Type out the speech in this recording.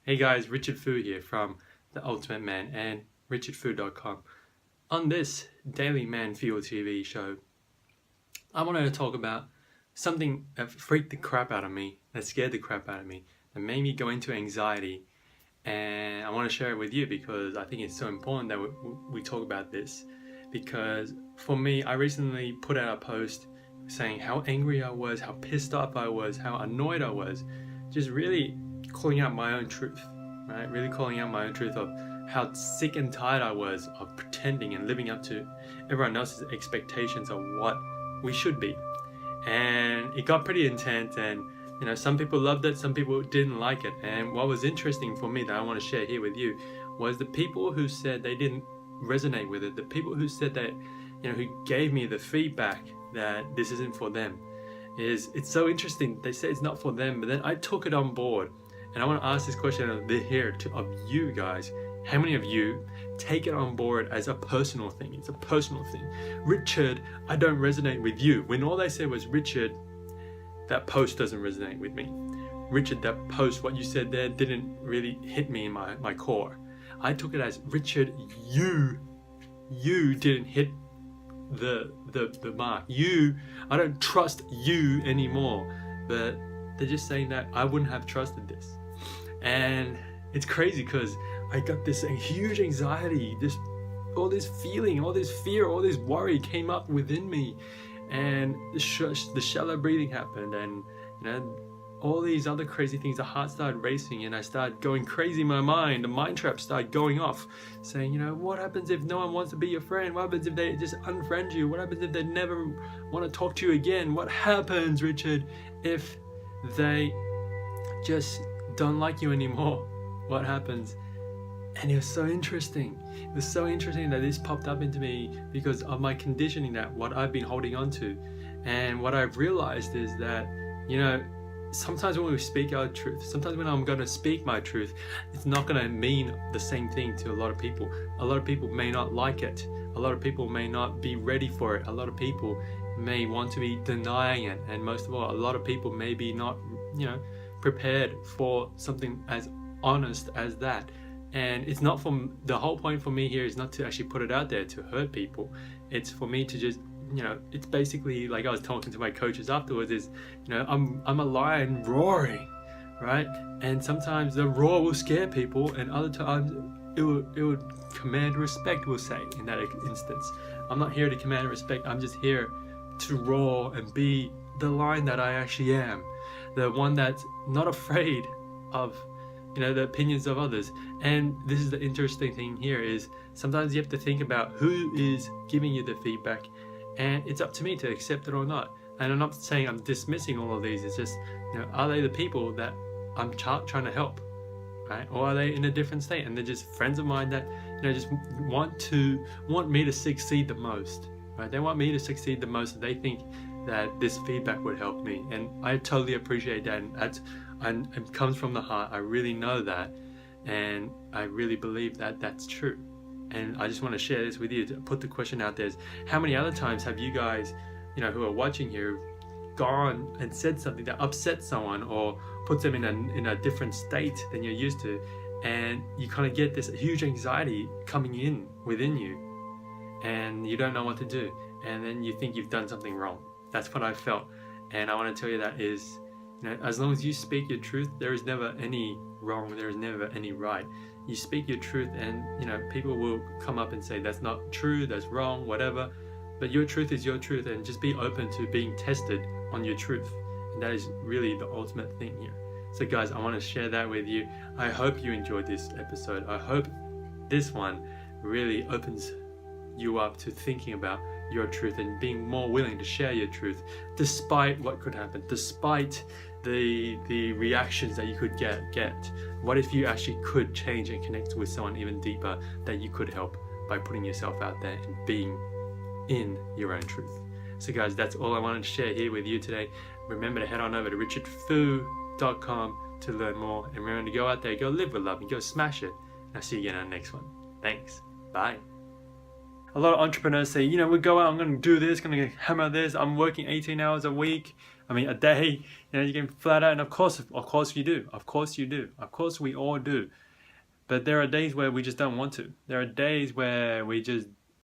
Hey guys, Richard Fu here from The Ultimate Man and richardfu.com. On this daily Man Fuel TV show, I wanted to talk about something that freaked the crap out of me, that scared the crap out of me, that made me go into anxiety. And I want to share it with you because I think it's so important that we talk about this. Because for me, I recently put out a post saying how angry I was, how pissed off I was, how annoyed I was, just really calling out my own truth, right? Really calling out my own truth of how sick and tired I was of pretending and living up to everyone else's expectations of what we should be. And it got pretty intense, and some people loved it, some people didn't like it. And what was interesting for me that I want to share here with you was the people who said they didn't resonate with it, the people who said that, who gave me the feedback that this isn't for them. It's so interesting. They say it's not for them, but then I took it on board. And I want to ask this question of you guys. How many of you take it on board as a personal thing? It's a personal thing. Richard, I don't resonate with you. When all they said was, Richard, that post doesn't resonate with me. Richard, that post, what you said there didn't really hit me in my core. I took it as, Richard, you didn't hit the mark. I don't trust you anymore. But they're just saying that I wouldn't have trusted this. And it's crazy because I got this huge anxiety, all this feeling, all this fear, all this worry came up within me, and the shallow breathing happened, and all these other crazy things. The heart started racing, and I started going crazy in my mind. The mind trap started going off, saying, what happens if no one wants to be your friend? What happens if they just unfriend you? What happens if they never want to talk to you again? What happens, Richard, if they just don't like you anymore? What happens? And it was so interesting. It was so interesting that this popped up into me because of my conditioning, that what I've been holding on to. And what I've realized is that, sometimes when we speak our truth, sometimes when I'm going to speak my truth, it's not going to mean the same thing to a lot of people. A lot of people may not like it. A lot of people may not be ready for it. A lot of people may want to be denying it. And most of all, a lot of people may be not, prepared for something as honest as that. And it's not the whole point for me here is not to actually put it out there to hurt people. It's for me to just, it's basically like I was talking to my coaches afterwards is, I'm a lion roaring, right? And sometimes the roar will scare people, and other times it would command respect, we'll say, in that instance. I'm not here to command respect. I'm just here to roar and be the lion that I actually am. The one that's not afraid of the opinions of others. And this is the interesting thing here is sometimes you have to think about who is giving you the feedback, and it's up to me to accept it or not. And I'm not saying I'm dismissing all of these. It's just, are they the people that I'm trying to help, right? Or are they in a different state and they're just friends of mine that just want me to succeed the most, right? They want me to succeed the most. They think that this feedback would help me, and I totally appreciate that. And it comes from the heart. I really know that, and I really believe that that's true. And I just want to share this with you, to put the question out there is, how many other times have you guys, who are watching here, gone and said something that upset someone or puts them in a different state than you're used to, and you kind of get this huge anxiety coming in within you, and you don't know what to do, and then you think you've done something wrong. That's what I felt. And I want to tell you that is, as long as you speak your truth, there is never any wrong, there is never any right. You speak your truth, and people will come up and say that's not true, that's wrong, whatever. But your truth is your truth, and just be open to being tested on your truth. And that is really the ultimate thing here. So guys, I want to share that with you. I hope you enjoyed this episode. I hope this one really opens you up to thinking about your truth and being more willing to share your truth, despite what could happen, despite the reactions that you could get. What if you actually could change and connect with someone even deeper that you could help by putting yourself out there and being in your own truth? So guys, that's all I wanted to share here with you today. Remember to head on over to richardfu.com to learn more, and remember to go out there, go live with love, and go smash it. And I'll see you again on the next one. Thanks. Bye. A lot of entrepreneurs say, you know, we go out, I'm going to do this, going to hammer this, I'm working 18 hours a week, a day, you know, you're getting flat out, and of course you do, of course we all do. But there are days where we just don't want to. There are days where we just